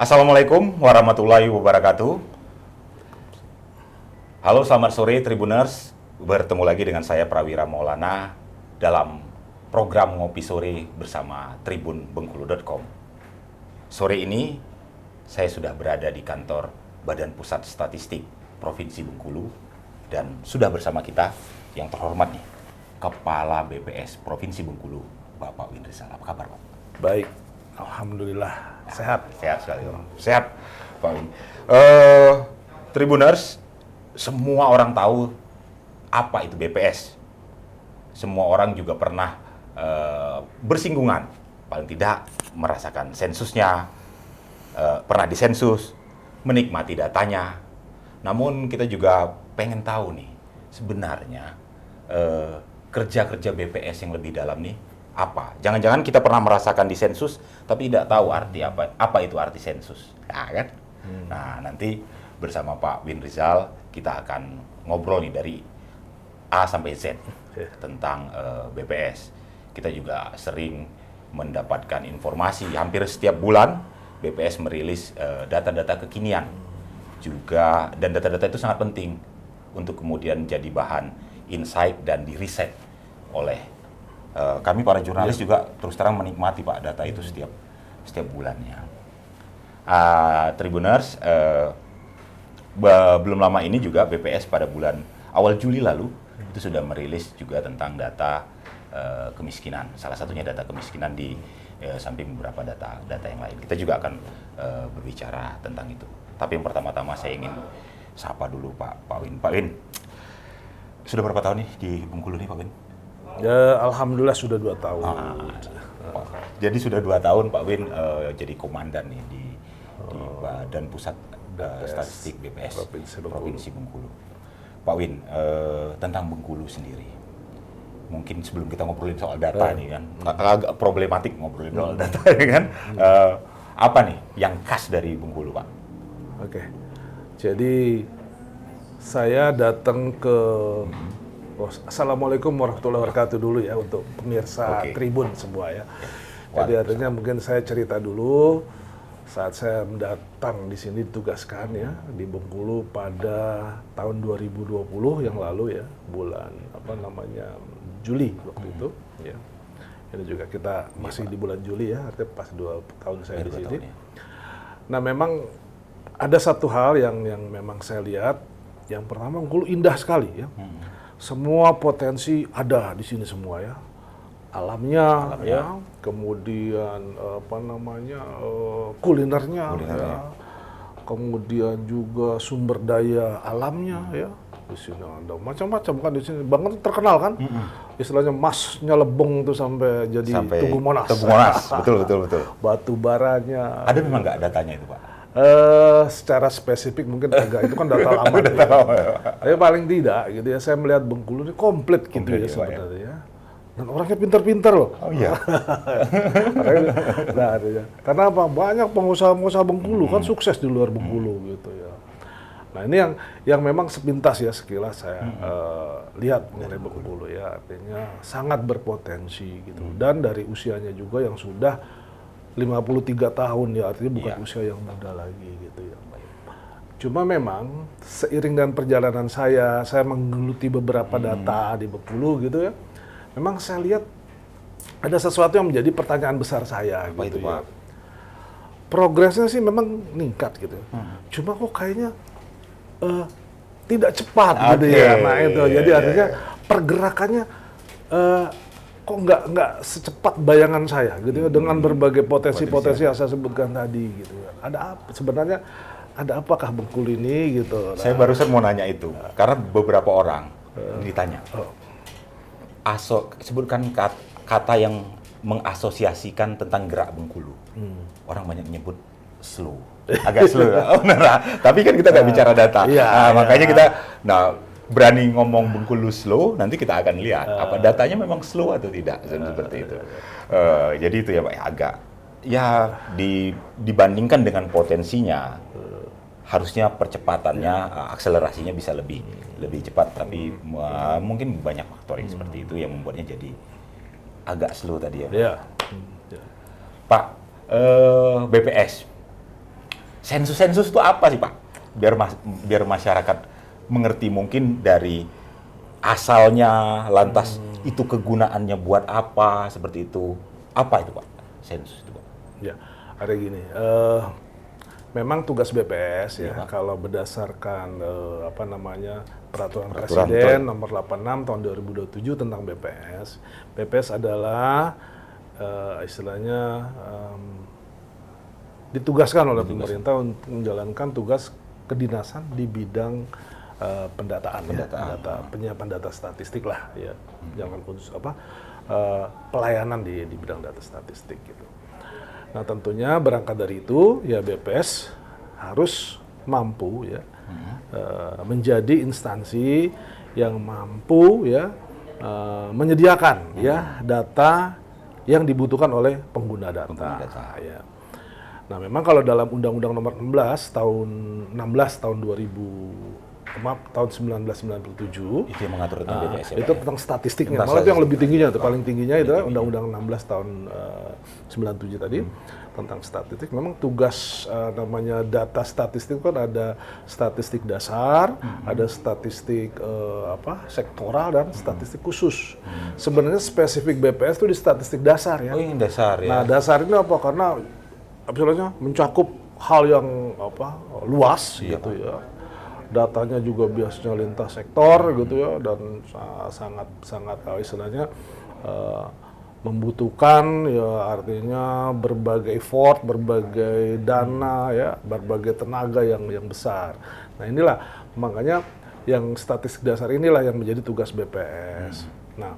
Assalamualaikum warahmatullahi wabarakatuh. Halo, selamat sore Tribuners. Bertemu lagi dengan saya Prawira Maulana dalam program Ngopi Sore bersama tribunbengkulu.com. Sore ini saya sudah berada di kantor Badan Pusat Statistik Provinsi Bengkulu dan sudah bersama kita yang terhormat nih, Kepala BPS Provinsi Bengkulu, Bapak Win Rizal. Apa kabar, Pak? Baik, alhamdulillah. Sehat. Sehat sekali, Pak. Sehat, Pak Win. Tribuners, semua orang tahu apa itu BPS. Semua orang juga pernah bersinggungan, paling tidak merasakan sensusnya, pernah disensus, menikmati datanya. Namun kita juga pengen tahu nih, sebenarnya kerja-kerja BPS yang lebih dalam nih apa? Jangan-jangan kita pernah merasakan di sensus, tapi tidak tahu arti apa itu arti sensus, ya kan? Nah, nanti bersama Pak Win Rizal kita akan ngobrol nih dari A sampai Z tentang BPS. Kita juga sering mendapatkan informasi hampir setiap bulan BPS merilis data-data kekinian juga, dan data-data itu sangat penting untuk kemudian jadi bahan insight dan diriset oleh kami para jurnalis juga terus terang menikmati Pak data itu setiap bulannya. Tribuners, belum lama ini juga BPS pada bulan awal Juli lalu itu sudah merilis juga tentang data kemiskinan. Salah satunya data kemiskinan di samping beberapa data yang lain. Kita juga akan berbicara tentang itu. Tapi yang pertama-tama saya ingin sapa dulu Pak Win. Pak Win, sudah berapa tahun nih di Bengkulu nih Pak Win? Ya, alhamdulillah sudah 2 tahun. Jadi sudah 2 tahun Pak Win jadi komandan nih di Badan Pusat Statistik BPS Provinsi Bengkulu. Pak Win, tentang Bengkulu sendiri, mungkin sebelum kita ngobrolin soal data nih kan, agak problematik ngobrolin soal data kan, apa nih yang khas dari Bengkulu, Pak? Oke, jadi saya datang ke Assalamualaikum warahmatullahi wabarakatuh dulu ya untuk pemirsa Tribun semua ya. Jadi artinya mungkin saya cerita dulu saat saya datang di sini ditugaskan ya di Bengkulu pada tahun 2020 yang lalu ya, bulan Juli waktu itu ya. Ini juga kita masih di bulan Juli ya, artinya pas 2 tahun saya di sini. Nah, memang ada satu hal yang memang saya lihat. Yang pertama, Bengkulu indah sekali ya. Semua potensi ada di sini semua ya. Alamnya. Ya, kemudian kulinernya. Ya. Kemudian juga sumber daya alamnya ya. Di sini ada macam-macam kan di sini. Banget terkenal kan. Istilahnya emasnya lebong tuh sampai Tugu Monas. Tugu Monas, betul. Batu baranya. Ada memang nggak datanya itu, Pak? Secara spesifik mungkin agak itu kan data lama. Tapi paling tidak gitu ya, saya melihat Bengkulu ini komplit gitu ya sebenarnya. Ya. Dan orangnya pintar-pintar loh. Oh iya. Karena apa? Banyak pengusaha-pengusaha Bengkulu kan sukses di luar Bengkulu gitu ya. Nah, ini yang memang sepintas ya sekilas saya lihat mengenai Bengkulu ya, artinya sangat berpotensi gitu. Dan dari usianya juga yang sudah 53 tahun ya, artinya bukan usia yang muda lagi gitu ya. Cuma memang seiring dengan perjalanan saya menggeluti beberapa data di Bengkulu gitu ya. Memang saya lihat ada sesuatu yang menjadi pertanyaan besar saya. Apa gitu itu, ya. Pak? Progresnya sih memang meningkat gitu. Cuma kok kayaknya tidak cepat gitu ya. Nah itu, jadi artinya pergerakannya kok nggak secepat bayangan saya gitu ya, dengan berbagai potensi-potensi yang saya sebutkan tadi gitu ya. Ada apa sebenarnya, ada apakah Bengkulu ini gitu. Saya barusan mau nanya itu karena beberapa orang ditanya sebutkan kata yang mengasosiasikan tentang gerak Bengkulu. Orang banyak menyebut slow, agak slow. Tapi kan kita nggak bicara data. Makanya kita berani ngomong Bengkulu slow, nanti kita akan lihat apa datanya memang slow atau tidak, seperti itu. Jadi itu ya Pak, agak dibandingkan dengan potensinya, harusnya percepatannya, akselerasinya bisa lebih cepat, tapi mungkin banyak faktor yang seperti itu yang membuatnya jadi agak slow tadi ya. Pak, BPS Sensus-sensus itu apa sih Pak? Biar masyarakat mengerti mungkin dari asalnya, lantas itu kegunaannya buat apa, seperti itu. Apa itu Pak? Sensus itu Pak? Ya, ada gini. Memang tugas BPS ya, kalau berdasarkan Peraturan Presiden nomor 86 tahun 2027 tentang BPS. BPS adalah istilahnya ditugaskan oleh pemerintah untuk menjalankan tugas kedinasan di bidang pendataan. Penyiapan data statistik lah ya. Jangan khusus pelayanan di bidang data statistik gitu. Nah, tentunya berangkat dari itu ya BPS harus mampu ya menjadi instansi yang mampu ya menyediakan ya data yang dibutuhkan oleh pengguna data. Ya. Nah, memang kalau dalam Undang-Undang Nomor 16 tahun 1997 itu yang mengatur tentang BPS ya, itu tentang statistiknya. Malah itu yang lebih tingginya tuh, paling tingginya itu Undang-Undang 16 tahun 97 tadi tentang statistik. Memang tugas namanya data statistik kan ada statistik dasar, ada statistik sektoral dan statistik khusus. Sebenarnya spesifik BPS itu di statistik dasar ya. Oh, yang dasar ya. Nah, dasar ini apa? Karena misalnya mencakup hal yang luas gitu ya. Datanya juga biasanya lintas sektor gitu ya, dan sangat istilahnya membutuhkan ya, artinya berbagai effort, berbagai dana ya, berbagai tenaga yang besar. Nah, inilah makanya yang statistik dasar inilah yang menjadi tugas BPS. Nah,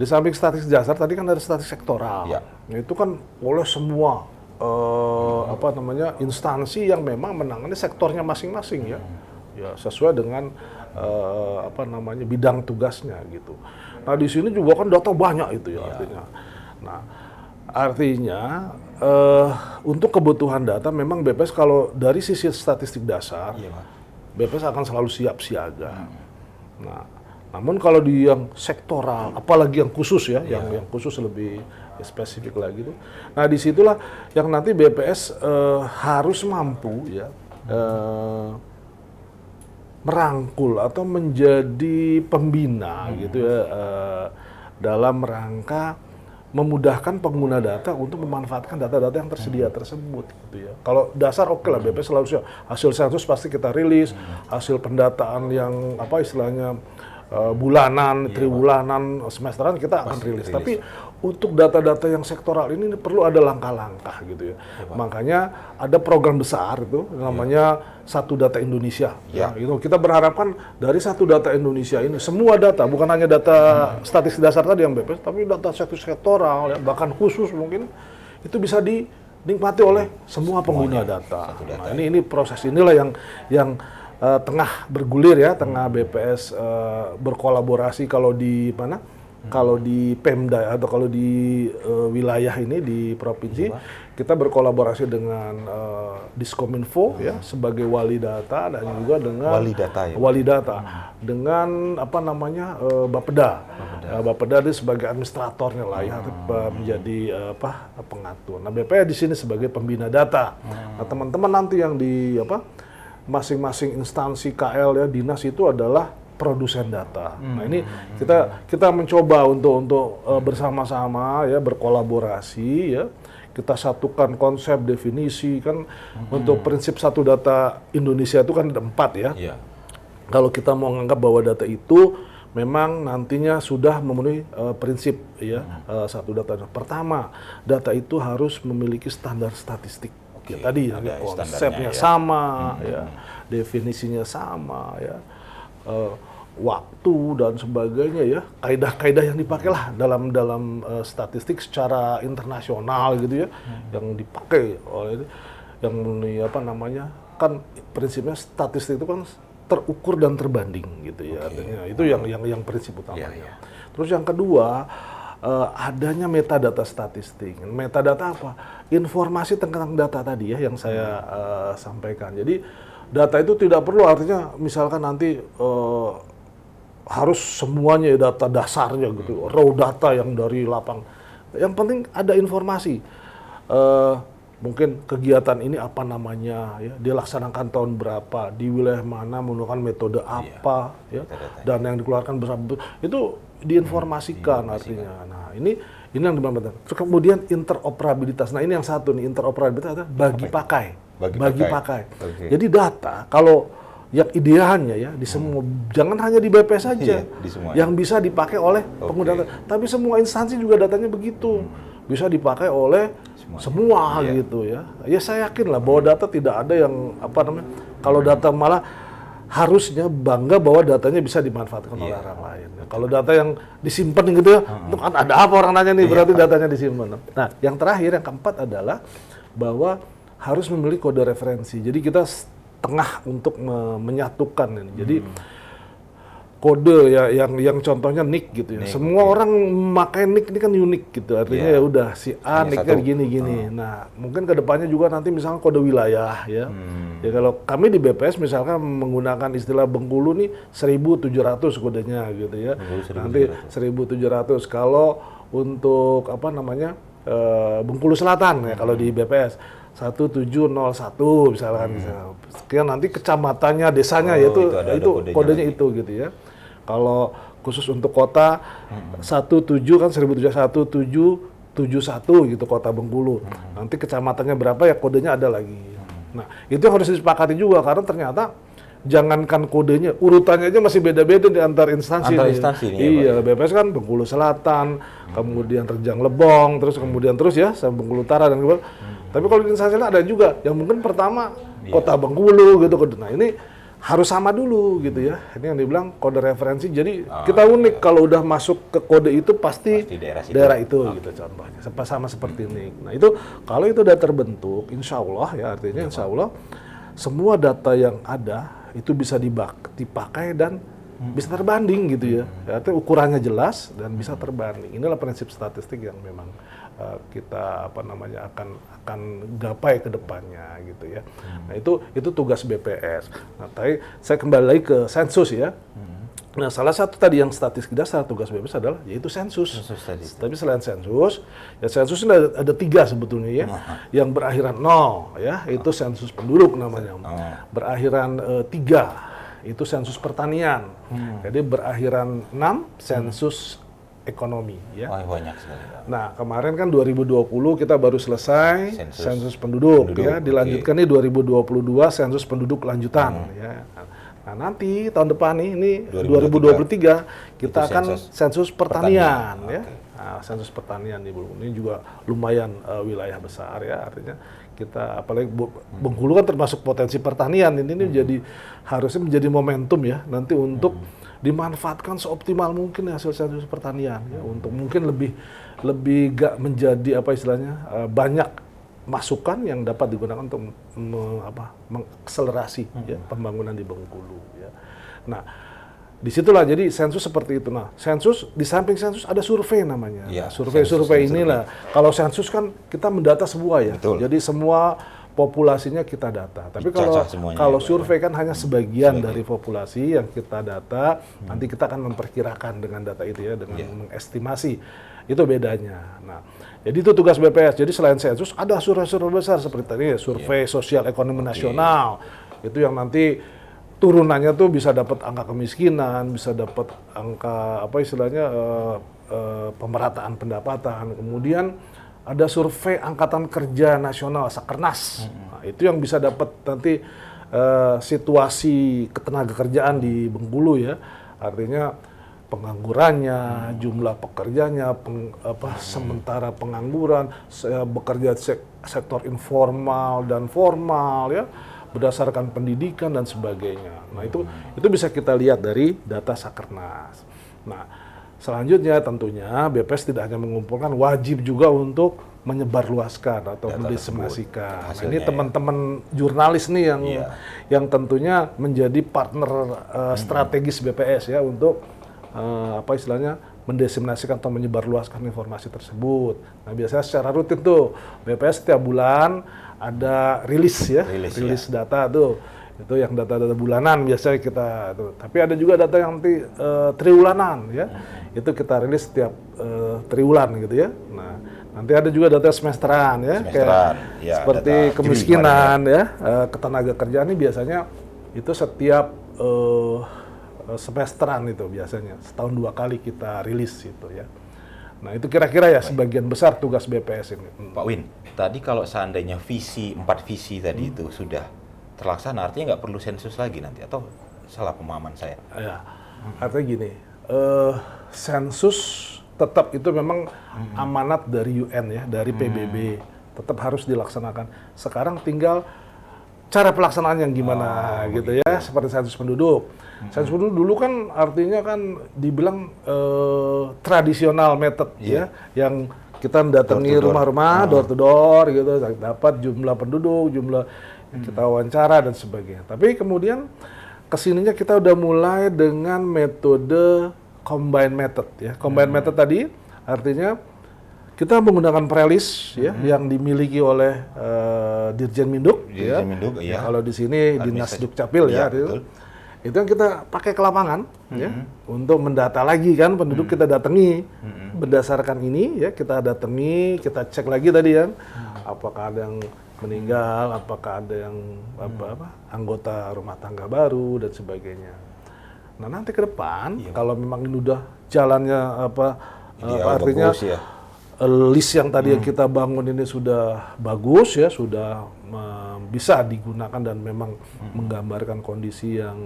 di samping statistik dasar tadi kan ada statistik sektoral. Ya. Nah, itu kan oleh semua instansi yang memang menangani sektornya masing-masing ya. Ya, sesuai dengan bidang tugasnya gitu. Nah, di sini juga kan data banyak itu ya artinya. Nah, artinya untuk kebutuhan data memang BPS kalau dari sisi statistik dasar, BPS akan selalu siap siaga. Nah, namun kalau di yang sektoral, apalagi yang khusus ya, yang khusus lebih spesifik lagi tuh. Nah, disitulah yang nanti BPS harus mampu ya. Merangkul atau menjadi pembina gitu ya dalam rangka memudahkan pengguna data untuk memanfaatkan data-data yang tersedia tersebut gitu ya. Kalau dasar oke lah, BPS selalu siap. Hasil sensus pasti kita rilis, hasil pendataan yang istilahnya bulanan, triwulanan, semesteran kita akan rilis. Tapi untuk data-data yang sektoral ini perlu ada langkah-langkah gitu ya. Makanya ada program besar itu namanya Satu Data Indonesia. Ya, gitu. Kita berharapkan dari Satu Data Indonesia ini semua data, bukan hanya data statistik dasar tadi yang BPS, tapi data sektoral ya, bahkan khusus mungkin itu bisa dinikmati oleh semua pengguna data. Nah, ini proses inilah yang tengah bergulir ya, tengah BPS berkolaborasi kalau di mana? Kalau di Pemda atau kalau di wilayah ini di provinsi, kita berkolaborasi dengan Diskominfo ya sebagai wali data dan juga dengan wali data dengan Bapeda. Bapeda itu sebagai administratornya lah ya, menjadi pengatur. Nah, BPS di sini sebagai pembina data. Nah, teman-teman nanti yang di masing-masing instansi KL ya, dinas itu adalah produsen data. Nah, ini kita mencoba untuk bersama-sama ya, berkolaborasi ya. Kita satukan konsep, definisi kan. Untuk prinsip Satu Data Indonesia itu kan ada 4 ya. Kalau kita mau menganggap bahwa data itu memang nantinya sudah memenuhi prinsip ya Satu Data. Pertama, data itu harus memiliki standar statistik. Ya, tadi ya, konsepnya sama ya, definisinya sama ya. Waktu dan sebagainya ya, kaidah-kaidah yang dipakai lah dalam statistik secara internasional gitu ya, yang dipakai oleh yang kan prinsipnya statistik itu kan terukur dan terbanding gitu ya, artinya itu yang prinsip utamanya. Terus yang kedua, adanya metadata statistik. Metadata apa? Informasi tentang data tadi ya yang saya sampaikan. Jadi data itu tidak perlu artinya misalkan nanti harus semuanya data dasarnya gitu, raw data yang dari lapang. Yang penting ada informasi. mungkin kegiatan ini apa namanya, ya, dilaksanakan tahun berapa, di wilayah mana, menggunakan metode apa, ya, dan yang dikeluarkan berapa, itu diinformasikan artinya. Nah, ini yang dimaksudkan. Terus kemudian interoperabilitas. Nah, ini yang satu nih, interoperabilitas adalah bagi pakai. Bagi pakai. Okay. Jadi data kalau yang idealnya ya di semua, jangan hanya di BPS saja, yang bisa dipakai oleh pengguna data, tapi semua instansi juga datanya begitu. Bisa dipakai oleh semua gitu ya. Ya saya yakin lah bahwa data tidak ada yang apa namanya. Kalau data malah harusnya bangga bahwa datanya bisa dimanfaatkan oleh orang lain. Ya, kalau data yang disimpan gitu ya, itu kan ada apa orang nanya nih, berarti datanya disimpan. Nah, yang terakhir yang keempat adalah bahwa harus memiliki kode referensi. Jadi kita tengah untuk menyatukan ini. Jadi kode ya yang contohnya nick gitu ya. Semua orang memakai nick ini kan unik gitu. Artinya ya udah si A nicknya gini-gini. Nah, mungkin kedepannya juga nanti misalnya kode wilayah ya. Ya kalau kami di BPS misalkan menggunakan istilah Bengkulu nih 1.700 kodenya gitu ya. Nanti 1.700. Kalau untuk apa namanya Bengkulu Selatan ya kalau di BPS 1701 misalkan. Sekian nanti kecamatannya, desanya yaitu itu kodenya itu gitu ya. Kalau khusus untuk kota 17 kan 1771 gitu kota Bengkulu. Nanti kecamatannya berapa ya kodenya ada lagi. Nah, itu yang harus disepakati juga karena ternyata jangankan kodenya, urutannya aja masih beda-beda di antar instansi. Iya, BPS kan Bengkulu Selatan, kemudian Terjang Lebong, terus kemudian ya sampai Bengkulu Utara dan kemudian. Tapi kalau di instansi lain ada juga yang mungkin pertama kota Bengkulu gitu. Nah, ini harus sama dulu gitu ya. Ini yang dibilang kode referensi. Jadi kita unik kalau udah masuk ke kode itu pasti daerah itu gitu contohnya. Sama seperti ini. Nah, itu kalau itu udah terbentuk, insya Allah ya artinya insya Allah semua data yang ada itu bisa dipakai dan bisa terbanding gitu ya. Artinya ukurannya jelas dan bisa terbanding. Inilah prinsip statistik yang memang kita apa namanya akan gapai ke depannya gitu ya. Nah, itu tugas BPS. Nah, tadi saya kembali lagi ke sensus ya. Nah, salah satu tadi yang statistik dasar tugas BPS adalah yaitu sensus. Tapi selain sensus, ya sensus ini ada 3 sebetulnya ya. Yang berakhiran 0 ya, itu sensus penduduk namanya. Berakhiran 3 itu sensus pertanian. Jadi berakhiran 6 sensus ekonomi ya. Banyak sekali. Nah, kemarin kan 2020 kita baru selesai sensus penduduk ya, dilanjutkan nih 2022 sensus penduduk lanjutan ya. Nah, nanti tahun depan ini 2023 kita akan sensus pertanian ya. Nah, sensus pertanian di Bengkulu ini juga lumayan wilayah besar ya, artinya kita apalagi Bengkulu kan termasuk potensi pertanian ini jadi harusnya menjadi momentum ya nanti untuk dimanfaatkan seoptimal mungkin hasil sensus pertanian ya untuk mungkin lebih gak menjadi apa istilahnya banyak masukan yang dapat digunakan untuk mengakselerasi ya pembangunan di Bengkulu ya. Nah, disitulah jadi sensus seperti itu. Nah, sensus di samping sensus ada survei namanya. Ya, survei inilah. Kalau sensus kan kita mendata semua ya. Betul. Jadi semua populasinya kita data. Tapi kalau survei kan hanya sebagian dari populasi yang kita data. Nanti kita akan memperkirakan dengan data itu ya, dengan mengestimasi. Itu bedanya. Nah, jadi itu tugas BPS. Jadi selain sensus ada survei besar seperti tadi survei sosial ekonomi nasional. Itu yang nanti turunannya tuh bisa dapat angka kemiskinan, bisa dapat angka apa istilahnya pemerataan pendapatan. Kemudian ada survei Angkatan Kerja Nasional Sakernas. Nah, itu yang bisa dapat nanti situasi ketenagakerjaan di Bengkulu ya. Artinya penganggurannya, jumlah pekerjanya, sementara pengangguran, bekerja sektor informal dan formal ya, berdasarkan pendidikan dan sebagainya. Nah, itu bisa kita lihat dari data Sakernas. Nah, selanjutnya tentunya BPS tidak hanya mengumpulkan, wajib juga untuk menyebarluaskan atau mendiseminasikan. Nah, ini teman-teman jurnalis nih yang tentunya menjadi partner strategis BPS ya untuk apa istilahnya mendiseminasikan atau menyebarluaskan informasi tersebut. Nah, biasanya secara rutin tuh BPS setiap bulan ada rilis data tuh. Itu yang data-data bulanan biasanya kita tuh. Tapi ada juga data yang nanti triwulanan ya. Itu kita rilis setiap triwulan gitu ya. Nah, Nanti ada juga data semesteran ya, Semesteran, ya, seperti data kemiskinan ya, ketenaga kerjaan ini biasanya itu setiap semesteran itu biasanya setahun 2 kali kita rilis itu ya. Nah itu kira-kira ya sebagian besar tugas BPS ini. Pak Win, tadi kalau seandainya 4 visi tadi itu sudah terlaksana, artinya nggak perlu sensus lagi nanti, atau salah pemahaman saya? Ya, artinya gini, sensus tetap itu memang amanat dari UN ya, dari PBB, tetap harus dilaksanakan. Sekarang tinggal cara pelaksanaan yang gimana gitu ya, seperti sensus penduduk. Sensus penduduk dulu kan artinya kan dibilang tradisional method ya, yang kita datangi rumah-rumah, door to door gitu, dapat jumlah penduduk, jumlah yang kita wawancara dan sebagainya. Tapi kemudian kesininya kita udah mulai dengan metode combined method ya. Combined method tadi artinya kita menggunakan prelis ya yang dimiliki oleh Dirjen Minduk ya. Minduk, ya. Kalau di sini Dinas Dukcapil ya, itu yang kita pakai ke lapangan ya untuk mendata lagi kan penduduk kita datangi berdasarkan ini ya, kita datangi, kita cek lagi tadi kan apakah ada yang meninggal, apakah ada yang anggota rumah tangga baru dan sebagainya. Nah nanti ke depan kalau memang ini udah jalannya artinya bagus, ya. List yang tadi yang kita bangun ini sudah bagus ya, sudah bisa digunakan dan memang menggambarkan kondisi yang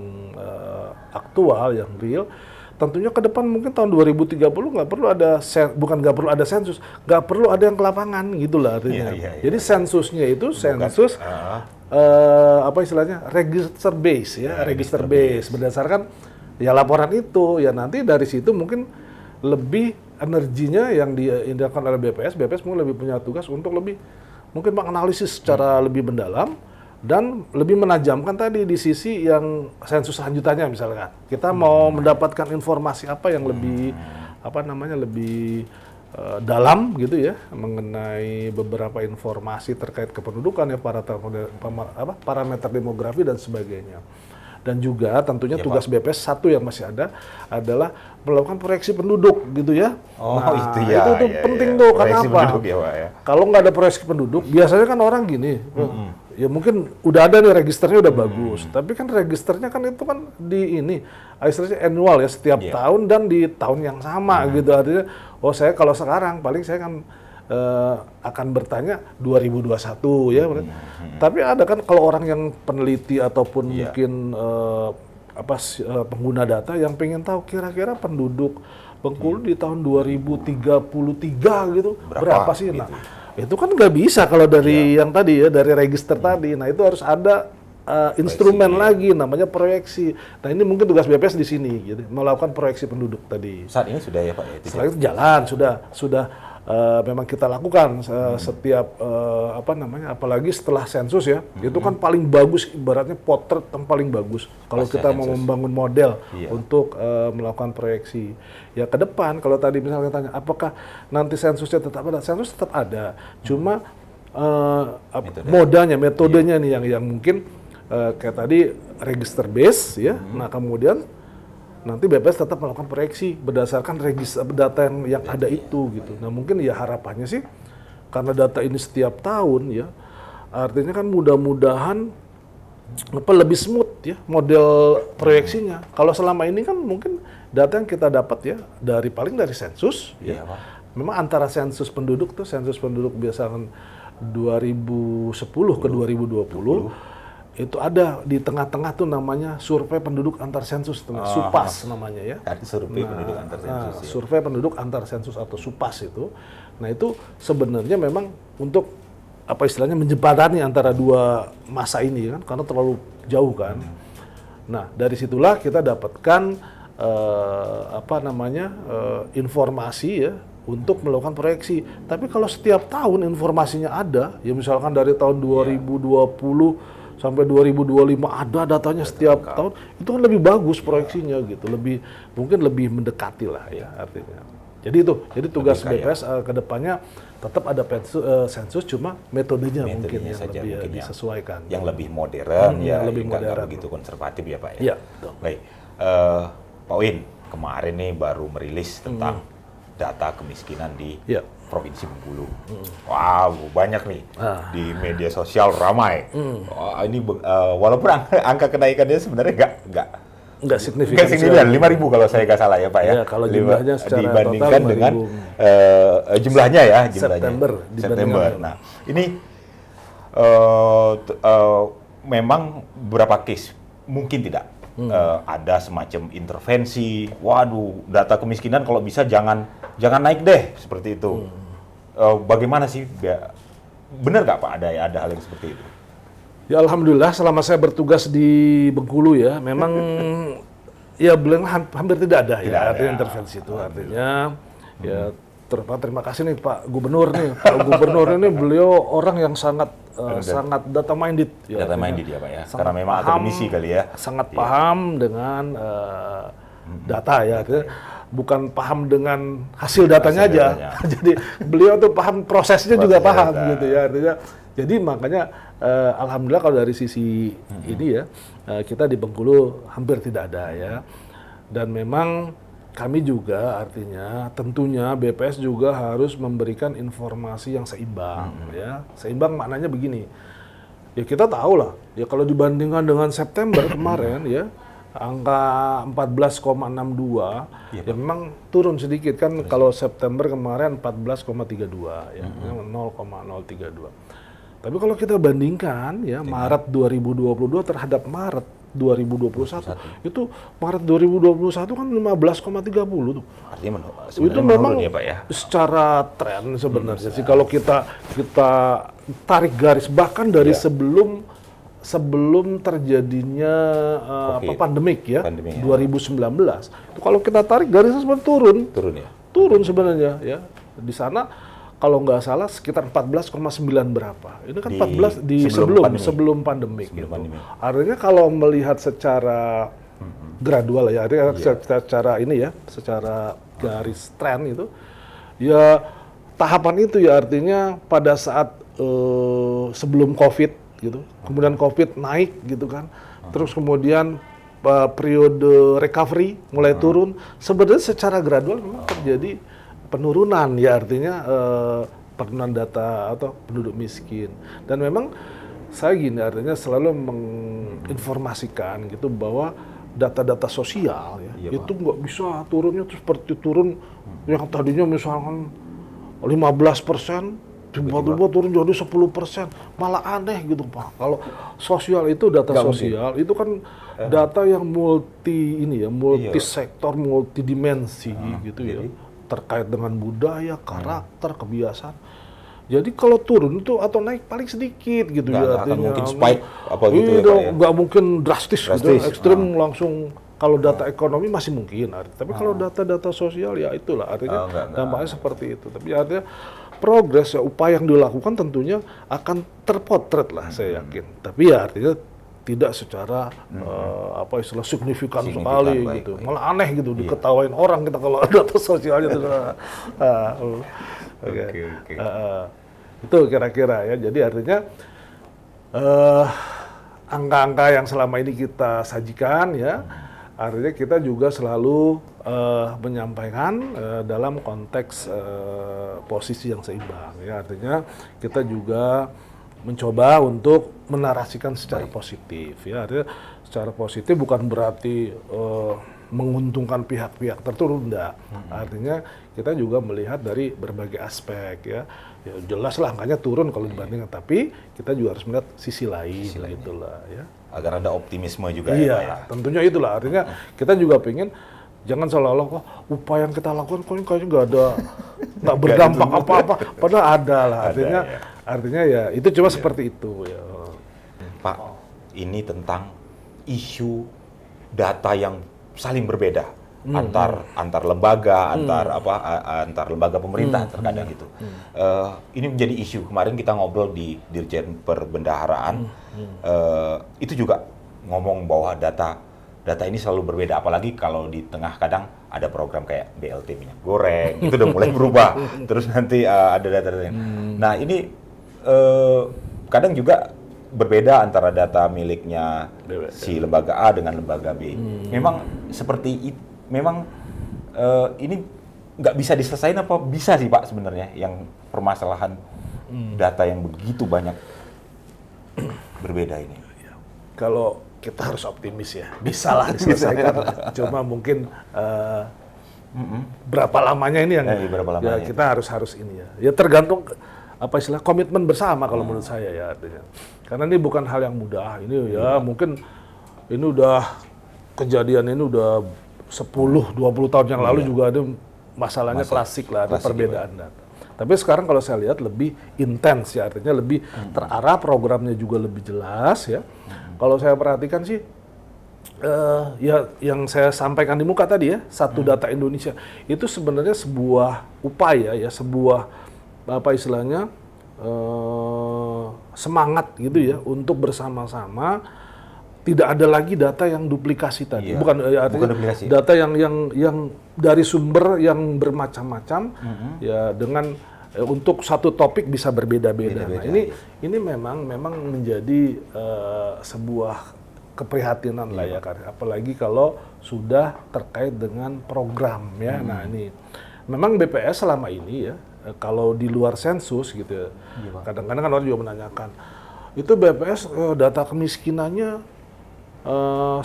aktual, yang real. Tentunya ke depan mungkin tahun 2030 nggak perlu ada nggak perlu ada sensus, nggak perlu ada yang ke lapangan gitulah artinya. Jadi sensusnya itu sensus apa istilahnya register base ya, register base berdasarkan ya laporan itu ya, nanti dari situ mungkin lebih energinya yang diindahkan oleh BPS mungkin lebih punya tugas untuk lebih mungkin menganalisis secara lebih mendalam dan lebih menajamkan tadi di sisi yang sensus lanjutannya, misalkan kita mau mendapatkan informasi apa yang lebih lebih dalam gitu ya mengenai beberapa informasi terkait kependudukan ya, parameter demografi dan sebagainya. Dan juga tentunya tugas BPS satu yang masih ada adalah melakukan proyeksi penduduk gitu ya. Itu penting tuh, karena apa? Kalau nggak ada proyeksi penduduk, biasanya kan orang gini, ya mungkin udah ada nih registernya udah bagus, tapi kan registernya kan itu kan di ini, istilahnya annual ya, setiap tahun dan di tahun yang sama gitu. Artinya, saya kalau sekarang paling saya kan akan bertanya 2021 ya. Tapi ada kan kalau orang yang peneliti ataupun mungkin pengguna data yang pengen tahu kira-kira penduduk Bengkulu di tahun 2033 gitu berapa sih? Nah, itu kan nggak bisa kalau dari yang tadi ya, dari register tadi. Nah, itu harus ada instrumen lagi namanya proyeksi. Nah, ini mungkin tugas BPS di sini gitu, melakukan proyeksi penduduk tadi. Saat ini sudah ya Pak? Setelah itu jalan, sudah memang kita lakukan setiap apalagi setelah sensus ya, itu kan paling bagus, ibaratnya potret yang paling bagus kalau kita mau membangun model untuk melakukan proyeksi. Ya ke depan kalau tadi misalnya tanya apakah nanti sensusnya tetap ada, sensus tetap ada, cuma metodenya nih yang mungkin kayak tadi register base ya. Nah kemudian nanti BPS tetap melakukan proyeksi berdasarkan register data yang ada itu gitu. Nah mungkin ya harapannya sih karena data ini setiap tahun ya, artinya kan mudah-mudahan lebih smooth ya model proyeksinya. Kalau selama ini kan mungkin data yang kita dapat ya dari sensus ya. Memang antara sensus penduduk biasanya 2010 ke 2020 itu ada di tengah-tengah tuh namanya survei penduduk antar sensus, SUPAS namanya ya. Survei penduduk antar sensus. Survei penduduk antar sensus atau SUPAS itu. Nah itu sebenarnya memang untuk apa istilahnya menjembatani antara dua masa ini kan, karena terlalu jauh kan. Nah dari situlah kita dapatkan informasi ya untuk melakukan proyeksi. Tapi kalau setiap tahun informasinya ada, ya misalkan dari tahun 2020 sampai 2025 ada datanya setiap tahun, itu kan lebih bagus proyeksinya gitu, mungkin lebih mendekati lah ya artinya. Jadi tugas BPS ke depannya tetap ada sensus, cuma metodenya mungkin yang lebih disesuaikan. Yang lebih modern ya, lebih modern, begitu konservatif ya Pak ya. Iya. Baik, Pak Win kemarin nih baru merilis tentang data kemiskinan di Provinsi Bengkulu. Wow, banyak nih di media sosial ramai. Wah, ini walaupun angka kenaikannya sebenarnya nggak signifikan. Nggak signifikan, 5.000 kalau saya nggak salah ya Pak ya. Iya, kalau jumlahnya secara dibandingkan total dengan jumlahnya ya, jumlahnya. September. Nah, ini memang beberapa case mungkin tidak ada semacam intervensi. Waduh, data kemiskinan kalau bisa jangan naik deh seperti itu. Bagaimana sih? Benar nggak Pak ada hal yang seperti itu? Ya alhamdulillah selama saya bertugas di Bengkulu ya, memang ya bilang hampir tidak ada ya artinya intervensi itu. Artinya ya terima kasih nih Pak Gubernur nih. Pak Gubernur ini beliau orang yang sangat data minded ya. Data minded ya Pak ya. Karena memang akademisi kali ya. Sangat paham dengan data ya. Artinya bukan paham dengan hasil datanya aja. Jadi beliau tuh paham prosesnya juga paham gitu ya. Artinya jadi makanya alhamdulillah kalau dari sisi ini ya kita di Bengkulu hampir tidak ada ya. Dan memang kami juga artinya tentunya BPS juga harus memberikan informasi yang seimbang ya. Seimbang maknanya begini. Ya kita tahu lah ya kalau dibandingkan dengan September kemarin ya angka 14,62 ya memang turun sedikit kan kalau September kemarin 14,32 ya 0,032. Tapi kalau kita bandingkan ya Maret 2022 terhadap Maret 2021 itu Maret 2021 kan 15,30 tuh. Artinya itu memang ya, Pak, ya? Secara tren sebenarnya sih kalau kita tarik garis bahkan dari sebelum terjadinya pandemik ya, 2019 itu kalau kita tarik garisnya sebenarnya turun sebenarnya ya. Di sana kalau nggak salah sekitar 14,9 berapa. Ini kan 14 di sebelum pandemik gitu. Artinya kalau melihat secara gradual ya, artinya secara garis tren itu ya tahapan itu ya artinya pada saat sebelum Covid gitu. Kemudian Covid naik gitu kan. Terus kemudian periode recovery mulai turun. Sebenarnya secara gradual memang terjadi penurunan ya artinya penurunan data atau penduduk miskin. Dan memang saya gini artinya selalu menginformasikan gitu bahwa data-data sosial ya itu nggak bisa turunnya terus seperti turun yang tadinya misalkan 15% tiba-tiba turun jadi 10%, malah aneh gitu Pak. Kalau sosial itu data sosial itu kan data yang multi sektor, multidimensi gitu ya. Terkait dengan budaya, karakter, kebiasaan. Jadi kalau turun itu atau naik paling sedikit gitu ya artinya. Nggak mungkin spike apa gitu ya Pak ya? Nggak mungkin drastis gitu, ekstrim langsung. Kalau data ekonomi masih mungkin, tapi kalau data-data sosial ya itulah artinya dampaknya seperti itu. Tapi artinya progres ya upaya yang dilakukan tentunya akan terpotret lah saya yakin. Tapi ya artinya tidak secara signifikan sekali gitu. Malah aneh gitu diketawain orang kita kalau data sosialnya itu. Itu kira-kira ya. Jadi artinya angka-angka yang selama ini kita sajikan ya artinya kita juga selalu menyampaikan dalam konteks posisi yang seimbang ya. Artinya kita juga mencoba untuk menarasikan secara positif ya. Artinya secara positif bukan berarti menguntungkan pihak-pihak tertentu, enggak. Artinya kita juga melihat dari berbagai aspek ya. Ya jelas lah angkanya turun kalau dibandingkan, tapi kita juga harus melihat sisi lain gitulah ya. Agar ada optimisme juga ya. Tentunya itulah artinya kita juga pengen jangan seolah-olah upaya yang kita lakukan kayaknya nggak berdampak apa-apa, padahal ada lah. Artinya ya itu cuma seperti itu ya. Pak, ini tentang isu data yang saling berbeda antar lembaga, antar lembaga pemerintah terkadang gitu. Ini menjadi isu. Kemarin kita ngobrol di Dirjen Perbendaharaan, itu juga ngomong bahwa data ini selalu berbeda, apalagi kalau di tengah kadang ada program kayak BLT minyak goreng, itu udah mulai berubah. Terus nanti ada data-data yang. Nah ini kadang juga berbeda antara data miliknya si lembaga A dengan lembaga B. Memang seperti itu, memang ini nggak bisa diselesain apa bisa sih Pak sebenarnya yang permasalahan data yang begitu banyak berbeda ini? Kalau kita harus optimis ya, bisa lah diselesaikan. Cuma mungkin berapa lamanya ini yang berapa ya lamanya? kita harus ini ya. Ya tergantung apa istilah komitmen bersama kalau menurut saya ya artinya. Karena ini bukan hal yang mudah. Ini ya mungkin ini udah kejadian ini udah 10-20 tahun yang lalu juga ada masalahnya klasik lah, ada perbedaan data. Tapi sekarang kalau saya lihat lebih intens ya, artinya lebih terarah, programnya juga lebih jelas ya. Kalau saya perhatikan sih, ya yang saya sampaikan di muka tadi ya, Satu Data Indonesia itu sebenarnya sebuah upaya ya, sebuah apa istilahnya semangat gitu ya untuk bersama-sama tidak ada lagi data yang duplikasi tadi, bukan artinya duplikasi. Data yang dari sumber yang bermacam-macam ya dengan untuk satu topik bisa berbeda-beda. Nah, ini memang menjadi sebuah keprihatinan lah ya, apalagi kalau sudah terkait dengan program ya. Nah, ini memang BPS selama ini ya kalau di luar sensus gitu ya, kadang-kadang kan orang juga menanyakan itu BPS data kemiskinannya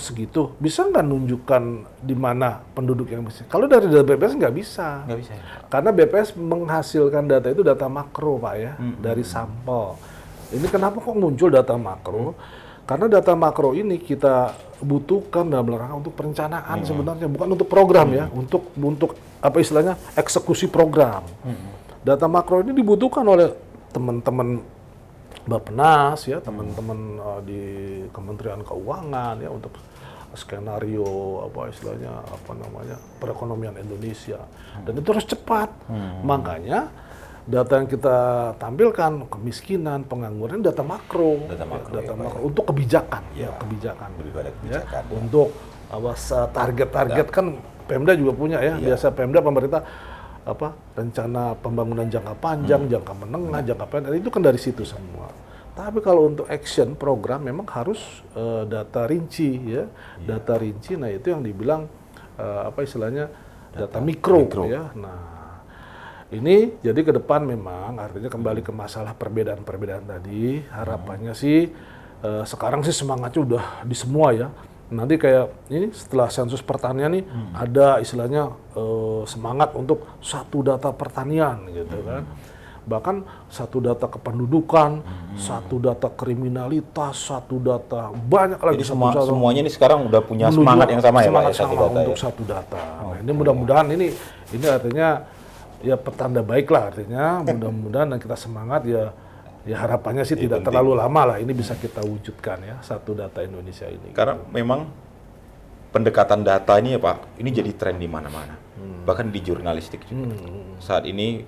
segitu, bisa nggak nunjukkan di mana penduduk yang miskin? Kalau dari data BPS nggak bisa. Nggak bisa ya? Karena BPS menghasilkan data itu data makro Pak ya, dari sampel. Ini kenapa kok muncul data makro? Karena data makro ini kita butuhkan dalam rangka untuk perencanaan sebenarnya, bukan untuk program ya, untuk apa istilahnya eksekusi program. Data makro ini dibutuhkan oleh teman-teman Bappenas ya, teman-teman di Kementerian Keuangan ya untuk skenario apa istilahnya apa namanya perekonomian Indonesia, dan itu harus cepat. Makanya data yang kita tampilkan kemiskinan, pengangguran, data makro untuk kebijakan kebijakan Lebih pada kebijakan ya. Untuk target-target kan Pemda juga punya ya. Biasa Pemda pemerintah apa rencana pembangunan jangka panjang, jangka menengah, jangka pendek itu kan dari situ semua. Tapi kalau untuk action program memang harus data rinci ya, data rinci. Nah itu yang dibilang apa istilahnya data mikro ya. Nah ini jadi ke depan memang artinya kembali ke masalah perbedaan-perbedaan tadi. Harapannya sih sekarang sih semangatnya udah di semua ya. Nanti kayak ini setelah sensus pertanian nih ada istilahnya semangat untuk satu data pertanian gitu kan. Bahkan satu data kependudukan, satu data kriminalitas, satu data banyak lagi. Jadi semuanya ini sekarang udah punya semangat yang sama ya Pak? Semangat sama untuk satu data. Nah, ini mudah-mudahan ini artinya ya petanda baik lah artinya. Mudah-mudahan dan kita semangat ya harapannya sih tidak terlalu lama lah ini bisa kita wujudkan ya Satu Data Indonesia ini. Karena memang pendekatan data ini ya Pak, ini jadi tren di mana-mana. Bahkan di jurnalistik juga. Saat ini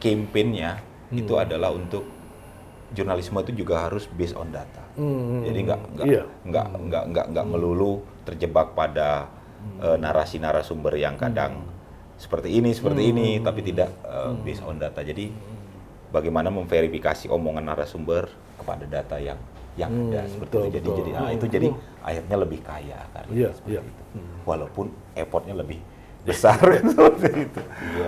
campaign-nya itu adalah untuk jurnalisme itu juga harus based on data. Jadi nggak melulu terjebak pada narasi-narasumber yang kadang seperti ini, tapi tidak based on data. Jadi bagaimana memverifikasi omongan narasumber kepada data yang ada seperti itu. Jadi akhirnya lebih kaya karena seperti itu. Walaupun effortnya lebih besar seperti itu.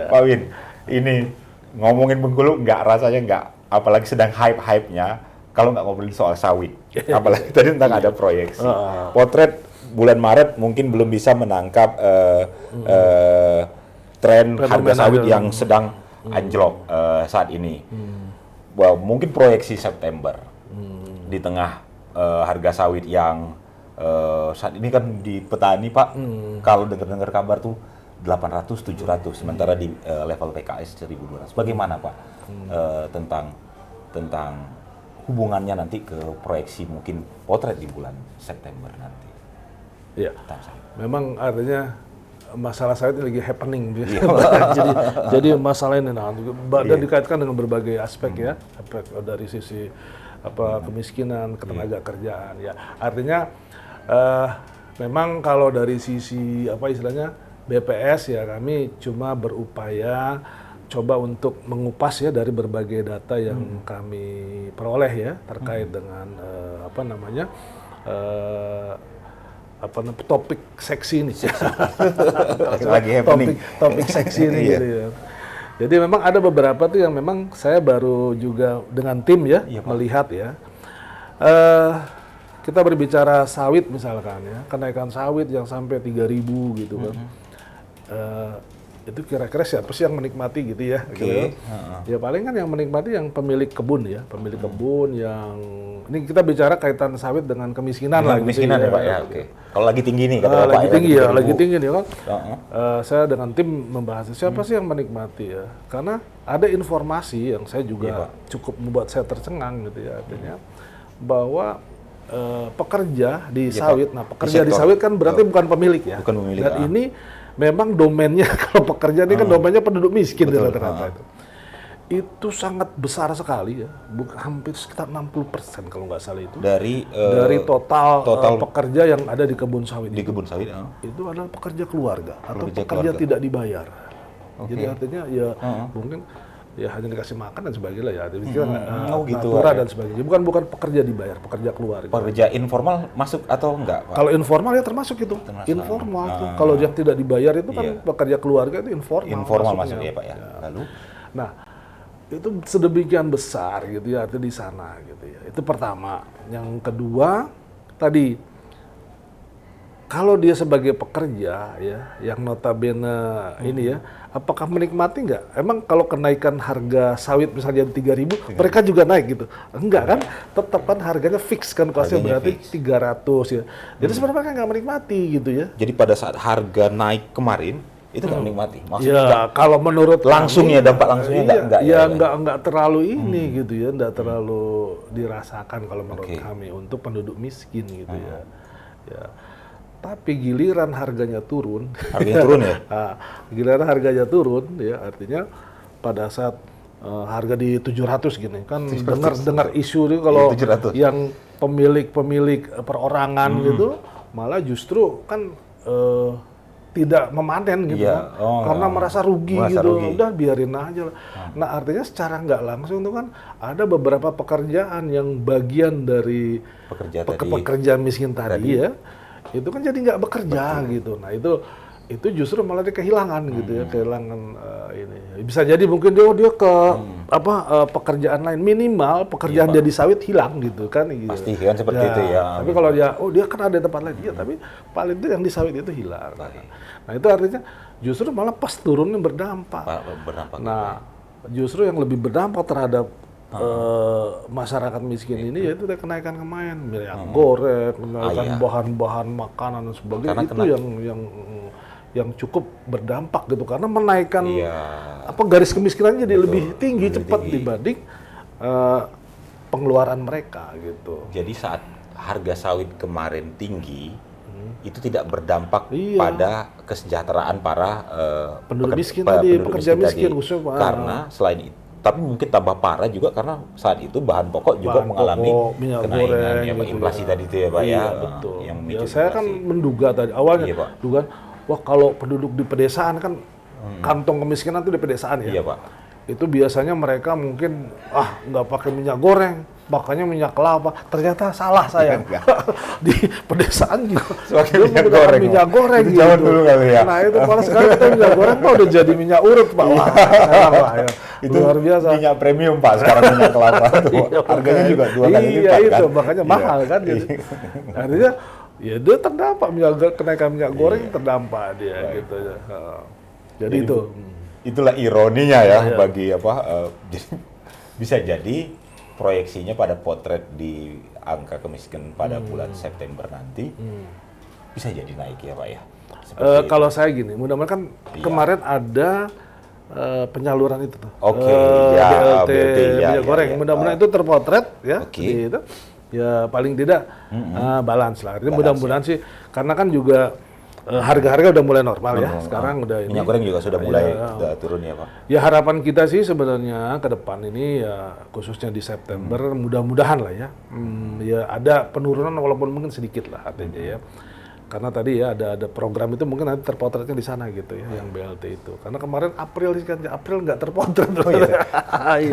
Pak Win, ini ngomongin Bengkulu rasanya nggak, apalagi sedang hype-hype-nya kalau nggak ngobrolin soal sawit. Apalagi tadi tentang ada proyeksi. Potret bulan Maret mungkin belum bisa menangkap tren harga sawit yang sedang anjlok saat ini. Mungkin proyeksi September di tengah harga sawit yang saat ini kan di petani Pak, kalau dengar kabar tuh 800-700, sementara di level PKS 1.200. Bagaimana Pak tentang hubungannya nanti ke proyeksi mungkin potret di bulan September nanti? Iya, memang artinya masalah sawit lagi happening, jadi masalah ini dan dikaitkan dengan berbagai aspek ya, aspek dari sisi kemiskinan, ketenaga kerjaan ya. Artinya memang kalau dari sisi istilahnya BPS ya kami cuma berupaya coba untuk mengupas ya dari berbagai data yang kami peroleh ya terkait dengan topik seksi ini. Lagi happening. Topik seksi ini gitu ya. Jadi memang ada beberapa tuh yang memang saya baru juga dengan tim ya, melihat ya. Kita berbicara sawit misalkan ya, kenaikan sawit yang sampai 3.000 gitu kan. Itu kira-kira siapa sih yang menikmati gitu ya? Gitu. Ya paling kan yang menikmati yang pemilik kebun ya, pemilik kebun yang ini kita bicara kaitan sawit dengan kemiskinan lah. Kemiskinan gitu ya Pak ya. Oke. Kalau lagi tinggi nih kata Bapak lagi ya. tinggi ya, lagi tinggi nih kan. Saya dengan tim membahas siapa sih yang menikmati ya? Karena ada informasi yang saya juga cukup membuat saya tercengang gitu ya, artinya bahwa pekerja di sawit, nah pekerja di sawit kan berarti bukan pemilik ya. Bukan pemilik. Dan ini memang domainnya kalau pekerja ini kan domainnya penduduk miskin di rata-rata itu. Itu sangat besar sekali ya, hampir sekitar 60% kalau nggak salah itu. Dari total pekerja yang ada di kebun sawit. Di kebun sawit. Itu adalah pekerja keluarga atau pekerja tidak dibayar. Jadi artinya ya mungkin ya hanya dikasih makan dan sebagainya ya. Jadi gitu, natura dan sebagainya. Bukan pekerja dibayar, pekerja keluarga. Pekerja informal masuk atau enggak, Pak? Kalau informal ya termasuk itu. Informal tuh. Kalau yang tidak dibayar itu kan pekerja keluarga itu informal. Informal masuk ya, Pak ya. Lalu nah, itu sedemikian besar gitu ya itu di sana gitu ya. Itu pertama. Yang kedua tadi kalau dia sebagai pekerja ya yang notabene ini ya, apakah menikmati nggak? Emang kalau kenaikan harga sawit misalnya 3.000, mereka juga naik gitu? Enggak kan? Tetap kan harganya fix kan, kosnya berarti 300 ya. Jadi sebenarnya mereka nggak menikmati gitu ya. Jadi pada saat harga naik kemarin itu nggak menikmati? Maksudnya ya kalau menurut langsung kami, ya dampak langsungnya nggak terlalu ini gitu ya, nggak terlalu dirasakan kalau menurut kami untuk penduduk miskin gitu ya. Ya. Tapi giliran harganya turun, giliran harganya turun, ya artinya pada saat harga di 700 gini kan dengar isu itu kalau yang pemilik perorangan gitu malah justru kan tidak memanen gitu kan, karena merasa rugi gitu, udah biarin aja lah. Nah artinya secara nggak langsung itu kan ada beberapa pekerjaan yang bagian dari pekerja miskin tadi ya. Itu kan jadi nggak bekerja gitu. Nah itu justru malah dia kehilangan gitu ya, kehilangan ini. Bisa jadi mungkin dia ke pekerjaan lain, minimal pekerjaan dia di sawit hilang gitu kan. Gitu. Pasti kan seperti itu ya. Tapi kalau dia kan ada tempat lain, ya tapi paling itu yang di sawit itu hilang. Nah itu artinya justru malah pas turunnya berdampak. Nah justru yang lebih berdampak terhadap masyarakat miskin ini yaitu kenaikan kemarin minyak goreng, kenaikan bahan-bahan makanan dan sebagainya. Karena itu yang cukup berdampak gitu karena menaikkan garis kemiskinannya jadi lebih tinggi cepat dibanding pengeluaran mereka gitu. Jadi saat harga sawit kemarin tinggi itu tidak berdampak pada kesejahteraan para penduduk miskin tadi, pekerja miskin khususnya. Karena selain itu, tapi mungkin tambah parah juga karena saat itu bahan pokok juga mengalami kenaikan ya, gitu inflasi tadi itu ya Pak ya. Betul. Yang saya kan menduga tadi awalnya dugaan wah kalau penduduk di pedesaan kan kantong kemiskinan itu di pedesaan ya. Iya Pak. Itu biasanya mereka mungkin nggak pakai minyak goreng, makanya minyak kelapa. Ternyata salah saya. Di pedesaan juga dia menggunakan minyak goreng gitu. Dulu kali ya. Nah itu malah sekarang kita minyak goreng udah jadi minyak urut Pak. Wah, itu luar biasa. Minyak premium Pak sekarang minyak kelapa tuh. Harganya juga 2 kali lipat kan. Itu makanya mahal kan gitu. Artinya ya dia terdampak kenaikan minyak goreng terdampak dia gitu ya. Jadi itu. Itulah ironinya ya bagi jadi bisa jadi proyeksinya pada potret di angka kemiskinan pada bulan September nanti bisa jadi naik ya Pak ya. Kalau saya gini, mudah-mudahan kan kemarin ada penyaluran itu tuh. BLT minyak goreng. Mudah-mudahan itu terpotret ya. Gitu. Ya paling tidak balance lah. Jadi mudah-mudahan sih karena kan juga harga-harga udah mulai normal ya. Sekarang udah minyak goreng juga sudah mulai turun ya Pak. Ya harapan kita sih sebenarnya ke depan ini ya khususnya di September mudah-mudahan lah ya. Ya ada penurunan walaupun mungkin sedikit lah artinya ya. Karena tadi ya ada program itu mungkin nanti terpotretnya di sana gitu ya yang BLT itu. Karena kemarin April nggak terpotret.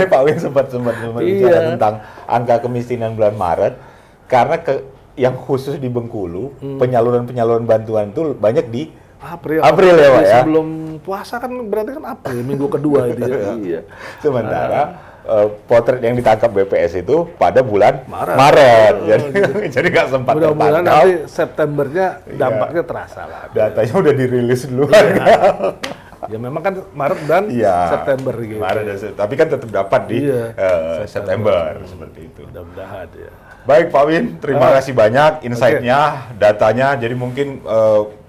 Pak Win sempat bicara tentang angka kemiskinan bulan Maret karena yang khusus di Bengkulu, penyaluran bantuan itu banyak di April ya Pak ya? Sebelum puasa kan berarti kan April, minggu kedua itu ya. Iya. Sementara potret yang ditangkap BPS itu pada bulan Maret. Maret. Jadi nggak sempat Mudah-mudahan tertangkap. nanti Septembernya dampaknya terasa lah. Datanya udah dirilis duluan. Ya memang kan Maret dan September gitu. Maret dan tapi kan tetap dapat di September seperti itu. Mudah-mudahan ya. Baik Pak Win, terima kasih banyak insight-nya, datanya. Jadi mungkin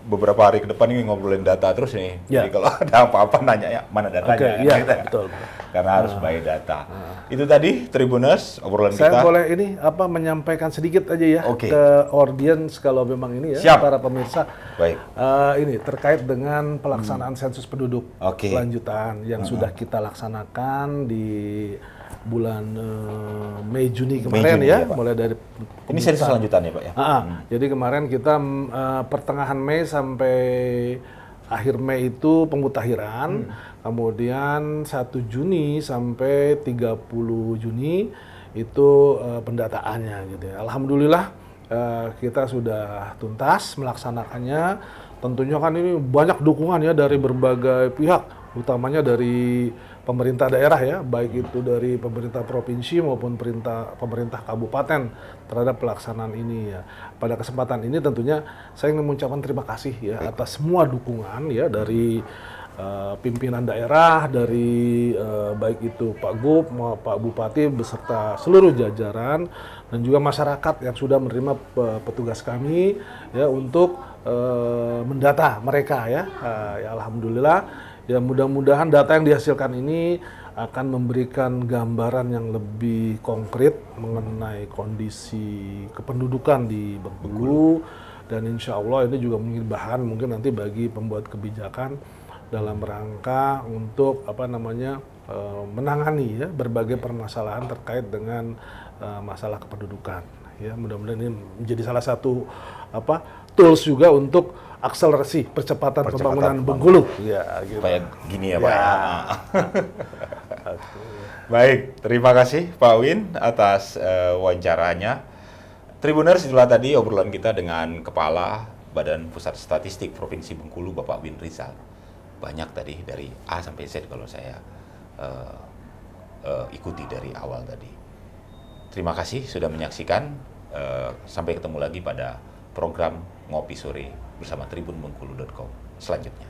beberapa hari ke depan ini ngobrolin data terus nih. Jadi kalau ada apa-apa nanya ya mana datanya. Iya, betul. Karena harus by data. Itu tadi Tribuners obrolan Saya kita. boleh ini menyampaikan sedikit aja ya ke audiens kalau memang ini ya para pemirsa. Baik. Ini terkait dengan pelaksanaan sensus penduduk lanjutan yang sudah kita laksanakan di bulan Mei Juni kemarin ya, mulai dari ini sensus lanjutan ya Pak ya. Jadi kemarin kita pertengahan Mei sampai akhir Mei itu pemutahiran, kemudian 1 Juni sampai 30 Juni itu pendataannya gitu ya. Alhamdulillah kita sudah tuntas melaksanakannya. Tentunya kan ini banyak dukungan ya dari berbagai pihak, utamanya dari pemerintah daerah ya, baik itu dari pemerintah provinsi maupun pemerintah kabupaten terhadap pelaksanaan ini ya. Pada kesempatan ini tentunya saya ingin mengucapkan terima kasih ya atas semua dukungan ya dari pimpinan daerah, dari baik itu Pak Gub, Pak Bupati beserta seluruh jajaran dan juga masyarakat yang sudah menerima petugas kami ya untuk mendata mereka ya. Ya alhamdulillah. Ya mudah-mudahan data yang dihasilkan ini akan memberikan gambaran yang lebih konkret mengenai kondisi kependudukan di Bengkulu dan insya Allah ini juga menjadi bahan mungkin nanti bagi pembuat kebijakan dalam rangka untuk menangani ya berbagai permasalahan terkait dengan masalah kependudukan. Ya mudah-mudahan ini menjadi salah satu tools juga untuk akselerasi percepatan pembangunan Bengkulu. Ya, gitu. Supaya gini ya Pak. Baik, terima kasih Pak Win atas wawancaranya. Tribuners, itulah tadi obrolan kita dengan Kepala Badan Pusat Statistik Provinsi Bengkulu, Bapak Win Rizal. Banyak tadi dari A sampai Z kalau saya ikuti dari awal tadi. Terima kasih sudah menyaksikan. Sampai ketemu lagi pada program Ngopi Sore bersama tribunbengkulu.com selanjutnya.